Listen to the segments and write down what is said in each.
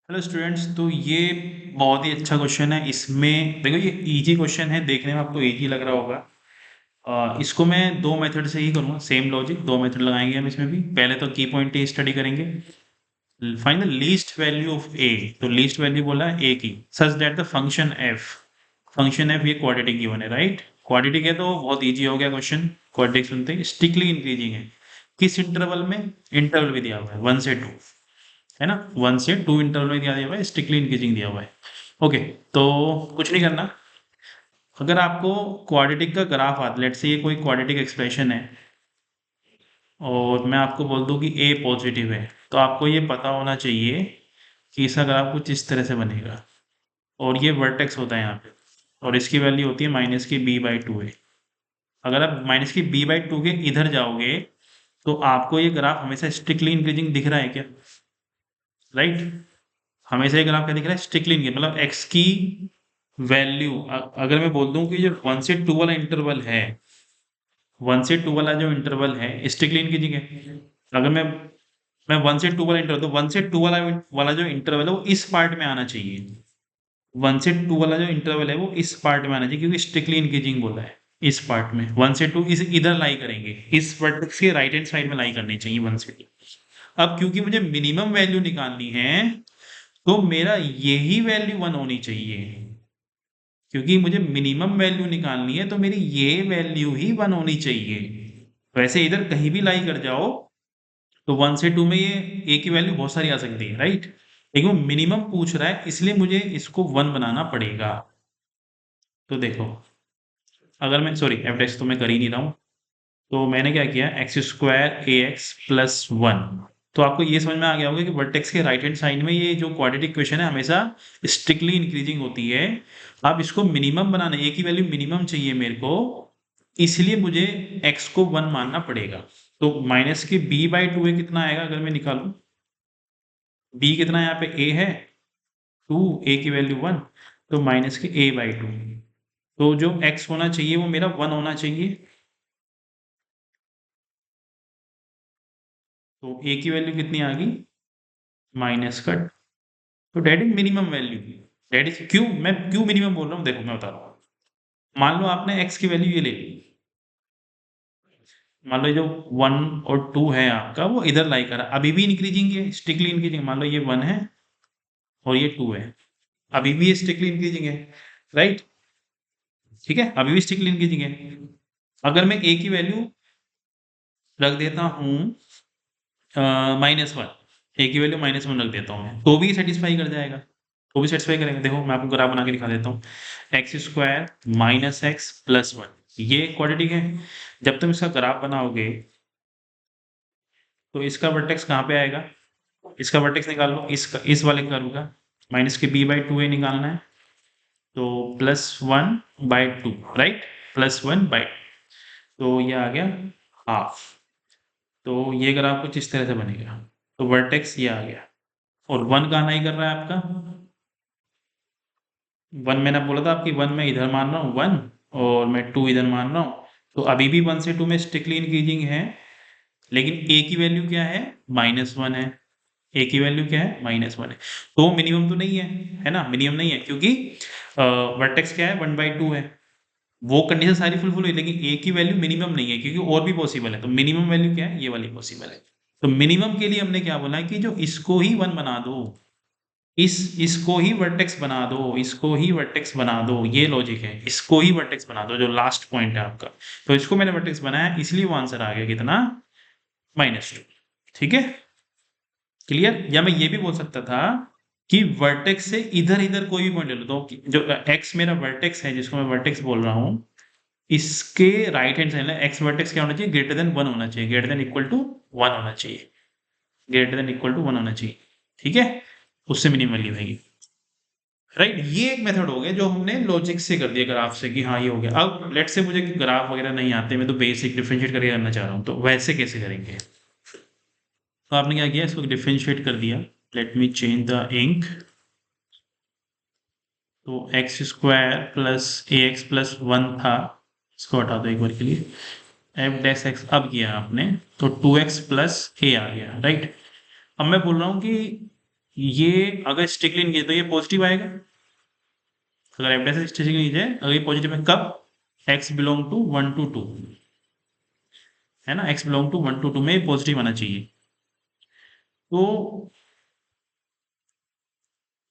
Hello students, तो ये बहुत ही अच्छा क्वेश्चन है। इसमें देखो, ये इजी क्वेश्चन है, देखने में आपको इजी लग रहा होगा। इसको मैं दो मेथड से ही करूँगा, सेम लॉजिक, दो मेथड लगाएंगे हम इसमें भी। पहले तो की पॉइंट ही स्टडी करेंगे। Find the least value of A. तो लीस्ट वैल्यू बोला है ए की, such that the function F ये क्वाड्रेटिक गिवन है, राइट। क्वाड्रेटिक है तो बहुत इजी हो गया क्वेश्चन। क्वाड्रेटिक सुनते ही स्टिकली इंक्रीजिंग है। किस इंटरवल में? इंटरवल भी दिया हुआ है 1 से 2, है ना। 1 से 2 इंटरवल में दिया हुआ है, स्ट्रिक्टली इंक्रीजिंग दिया हुआ है। ओके, तो कुछ नहीं करना। अगर आपको क्वाड्रेटिक का ग्राफ आता, लेट्स से ये कोई क्वाड्रेटिक एक्सप्रेशन है और मैं आपको बोल दूं कि ए पॉजिटिव है, तो आपको ये पता होना चाहिए कि इसका ग्राफ कुछ इस तरह से बनेगा। और ये वर्टेक्स होता है यहाँ पे, और इसकी वैल्यू होती है माइनस की b/2 है। अगर आप माइनस की b/2 के इधर जाओगे तो आपको ये ग्राफ हमेशा स्ट्रिक्टली इंक्रीजिंग दिख रहा है क्या? राइट। हमेशा ये ग्राफ क्या दिख रहा है? स्ट्रिक्टली इंक्रीजिंग, मतलब एक्स की वैल्यू अगर मैं बोल दूं कि जो 1 से 2 वाला इंटरवल है, 1 से 2 वाला जो इंटरवल है स्ट्रिक्टली इंक्रीजिंग है। अगर मैं 1 से 2 वाला इंटरवल, तो 1 से 2 वाला जो इंटरवल है वो इस पार्ट में आना चाहिए। 1 से 2 वाला जो इंटरवल है वो इस पार्ट में आना चाहिए, क्योंकि स्ट्रिक्टली इंक्रीजिंग बोला है। इस पार्ट में 1 से 2 इस इधर लाई करेंगे, इस वर्टेक्स के राइट हैंड साइड में लाई करनी चाहिए 1 से 2। अब क्योंकि मुझे मिनिमम वैल्यू निकालनी है तो मेरा यही वैल्यू 1 होनी चाहिए। क्योंकि मुझे मिनिमम वैल्यू निकालनी है तो मेरी ये वैल्यू ही 1 होनी चाहिए। वैसे इधर कहीं भी लाई कर जाओ तो 1 से 2 में ये ए की वैल्यू बहुत सारी आ सकती है, राइट। लेकिन वो मिनिमम पूछ रहा है, इसलिए मुझे इसको 1 बनाना पड़ेगा। तो देखो, अगर मैं सॉरी एफ डैश तो मैं कर ही नहीं रहा हूँ, तो मैंने क्या किया, एक्स स्क्वायर ए एक्स प्लस 1। तो आपको ये समझ में आ गया होगा कि वर्टेक्स के राइट हैंड साइड में ये जो क्वाड्रेटिक इक्वेशन है हमेशा स्ट्रिक्टली इंक्रीजिंग होती है। अब इसको मिनिमम बनाना, ए की वैल्यू मिनिमम चाहिए मेरे को, इसलिए मुझे x को 1 मानना पड़ेगा। तो माइनस के b/2 है, कितना आएगा अगर मैं निकालूं? b कितना है यहाँ पे? a है 2, a की वैल्यू 1, तो माइनस के a/2। तो जो x होना चाहिए वो मेरा 1 होना चाहिए। तो a की वैल्यू कितनी आ गई? माइनस का, तो that is minimum value. That is क्यों मैं क्यों मिनिमम बोल रहा हूँ, देखो मैं बता रहा हूँ। मान लो आपने x की वैल्यू ये ले ली, मान लो जो 1 और 2 है आपका वो इधर लाई कर रहा है, अभी भी इंक्रीजिंग है, स्ट्रिक्टली इंक्रीजिंग। मान लो ये 1 है और ये 2 है, अभी भी ये स्ट्रिक्टली इंक्रीजिंग है, राइट। ठीक है, अभी भी स्ट्रिक्टली इंक्रीजिंग है। अगर मैं a की वैल्यू रख देता हूँ -1, a की वैल्यू -1 रख देता हूँ मैं, तो भी सेटिस्फाई कर जाएगा, तो भी सेटिस्फाई करेंगे। देखो मैं आपको ग्राफ बना के दिखा देता हूँ। X square minus x plus 1, ये क्वाड्रेटिक है। जब तुम इसका ग्राफ बनाओगे तो इसका वर्टेक्स कहाँ पे आएगा? इसका वर्टेक्स निकाल लो, इसका इस वाले कर्व का, माइनस के b/2 है निकालना है, तो +1/2, राइट, +1/2। तो ये आ गया हाफ। तो ये ग्राफ कुछ इस तरह से बनेगा। तो वर्टेक्स ये आ गया, और 1 का आना ही कर रहा है आपका 1। मैंने बोला था आपकी 1 मैं इधर मान रहा हूँ 1, और मैं 2 इधर मान रहा हूँ। तो अभी भी 1 से 2 में स्ट्रिक्टली इंक्रीजिंग है, लेकिन a की वैल्यू क्या है? -1 है। a की वैल्यू क्या है? -1 है। तो मिनिमम तो नहीं है, है ना, मिनिमम नहीं है, क्योंकि वर्टेक्स क्या है? 1/2 है। वो कंडीशन सारी फुलफिल हुई, लेकिन a की वैल्यू मिनिमम नहीं है, क्योंकि और भी पॉसिबल है। तो मिनिमम वैल्यू क्या है? ये वाली पॉसिबल है। तो मिनिमम के लिए हमने क्या बोला है कि जो इसको ही 1 बना दो, इसको ही वर्टेक्स बना दो, इसको ही वर्टेक्स बना दो, ये लॉजिक है। इसको ही वर्टेक्स बना दो, जो लास्ट पॉइंट है आपका। तो इसको मैंने वर्टेक्स बनाया, इसलिए वो आंसर आ गया कितना? -2। ठीक है, क्लियर। या मैं ये भी बोल सकता था कि वर्टेक्स से इधर इधर कोई भी पॉइंट ले लो, तो जो x मेरा वर्टेक्स है, जिसको मैं वर्टेक्स बोल रहा हूँ, इसके right hand side x vertex क्या होना चाहिए? ग्रेटर देन 1 होना चाहिए, ग्रेटर देन इक्वल टू 1 होना चाहिए, ग्रेटर देन इक्वल टू 1 होना चाहिए। ठीक है, उससे मिनिमम वैल्यू आएगी, राइट। ये एक मेथड हो गया जो हमने लॉजिक से कर दिया, ग्राफ से, कि हाँ ये हो गया। अब लेट से मुझे ग्राफ वगैरह नहीं आते, मैं तो बेसिक डिफरेंशिएट करके करना चाह रहा हूँ, तो वैसे कैसे करेंगे? तो आपने क्या किया, इसको डिफरेंशिएट कर दिया। Let me change the ink. तो x square plus a x plus 1 था, इसको हटा दो एक बार के लिए। एफ डैश एक्स अब किया आपने, तो 2x प्लस ए आ गया, राइट। अब मैं बोल रहा हूँ कि ये अगर स्ट्रिक्टली इंक्रीज तो ये पॉजिटिव आएगा। अगर एफ डैश स्ट्रिक्टली इंक्रीज है, अगर ये पॉजिटिव है कब, x बिलोंग टू 1 to 2, है ना, x बिलोंग टू 1 to 2 में पॉजिटिव आना चाहिए। तो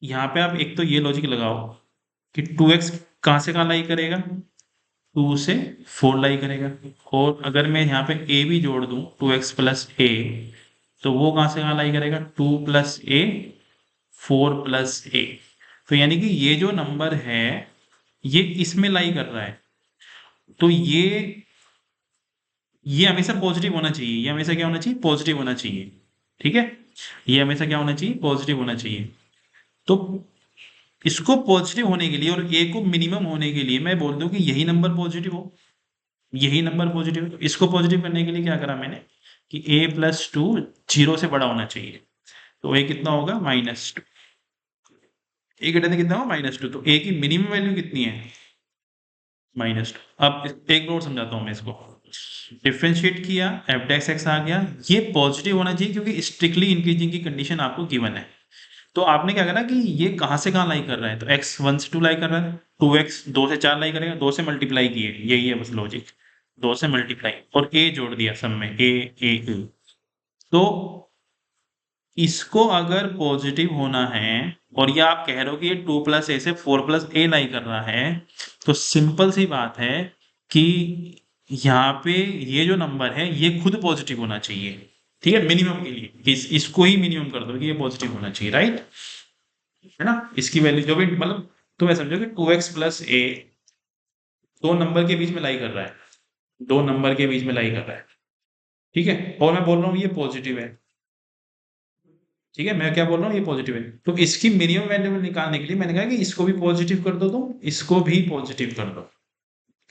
यहाँ पे आप एक तो ये लॉजिक लगाओ कि 2x कहाँ से कहाँ लाई करेगा, 2 से 4 लाई करेगा। और अगर मैं यहाँ पे a भी जोड़ दूं 2x प्लस a, तो वो कहाँ से कहाँ लाई करेगा, 2 प्लस a 4 प्लस a। तो यानी कि ये जो नंबर है ये इसमें लाई कर रहा है। तो ये हमेशा पॉजिटिव होना चाहिए, ये हमेशा क्या होना चाहिए, पॉजिटिव होना चाहिए। ठीक है, ये हमेशा क्या होना चाहिए, पॉजिटिव होना चाहिए। तो इसको पॉजिटिव होने के लिए और a को मिनिमम होने के लिए मैं बोल दूं कि यही नंबर पॉजिटिव हो, यही नंबर पॉजिटिव है। तो इसको पॉजिटिव करने के लिए क्या करा मैंने कि a प्लस 2 0 से बड़ा होना चाहिए। तो a कितना होगा, -2। a ग्रेटर देन कितना होगा, -2। तो a की मिनिमम वैल्यू कितनी है, -2। अब एक और समझाता हूँ मैं इसको। डिफरेंशिएट किया, एफ डैश एक्स आ गया, ये पॉजिटिव होना चाहिए क्योंकि स्ट्रिक्टली इंक्रीजिंग की कंडीशन आपको गिवन है। तो आपने क्या करा कि ये कहाँ से कहाँ लाई कर रहा है, तो x 1 से 2 लाई कर रहा है, 2x 2 से 4 लाई करेगा, 2 से मल्टीप्लाई किए, यही है बस लॉजिक, 2 से मल्टीप्लाई और a जोड़ दिया सब में, a। तो इसको अगर पॉजिटिव होना है और ये आप कह रहे हो कि ये 2 प्लस ए से 4 प्लस ए लाई कर रहा है, तो सिंपल सी बात है कि यहाँ पे ये जो नंबर है ये खुद पॉजिटिव होना चाहिए। ठीक है, मिनिमम के लिए इसको ही मिनिमम कर दो कि ये पॉजिटिव होना चाहिए, राइट, है ना। इसकी वैल्यू जो भी मतलब तुम्हें समझो कि 2x प्लस ए दो नंबर के बीच में लाई कर रहा है, दो नंबर के बीच में लाई कर रहा है। ठीक है, और मैं बोल रहा हूँ ये पॉजिटिव है। ठीक है, मैं क्या बोल रहा हूँ, ये पॉजिटिव है। तो इसकी मिनिमम वैल्यू निकालने के लिए मैंने कहा कि इसको भी पॉजिटिव कर दो, तुम इसको भी पॉजिटिव कर दो।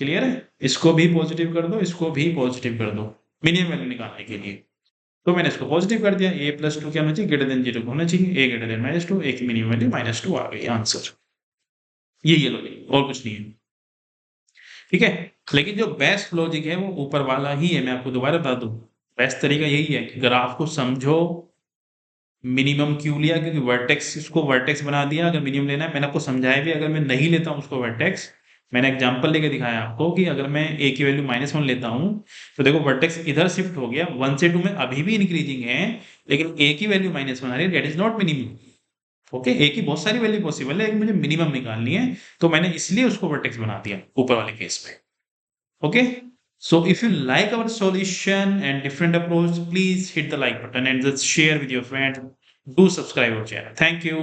क्लियर है, इसको भी पॉजिटिव कर दो, इसको भी पॉजिटिव कर दो मिनिमम वैल्यू निकालने के लिए। तो मैंने इसको पॉजिटिव कर दिया, a प्लस 2 क्या होना चाहिए, ग्रेटर देन 0 होना चाहिए, a ग्रेटर देन -2, a की मिनिमम वैल्यू -2 आ गई, आंसर। ये लॉजिक और कुछ नहीं है। ठीक है, लेकिन जो बेस्ट लॉजिक है वो ऊपर वाला ही है। मैं आपको दोबारा बता दूं, बेस्ट तरीका यही है कि ग्राफ को समझो, मिनिमम क्यों लिया, क्योंकि वर्टेक्स, इसको वर्टेक्स बना दिया। अगर मिनिमम लेना है, मैंने आपको समझाया भी, अगर मैं नहीं लेता हूं उसको वर्टेक्स, मैंने एग्जांपल लेके दिखाया आपको कि अगर मैं a की वैल्यू -1 लेता हूं, तो देखो वर्टेक्स इधर शिफ्ट हो गया, 1 से 2 में अभी भी इंक्रीजिंग है, लेकिन a की वैल्यू -1 आ रही है, that is not minimum. Okay, a की बहुत सारी वैल्यू पॉसिबल है, लेकिन मुझे मिनिमम निकालनी है, तो मैंने इसलिए उसको वर्टेक्स बना दिया ऊपर वाले केस में। Okay, so if you like our solution and different approach, please hit the like button and just share with your friends. Do subscribe our channel. Thank you.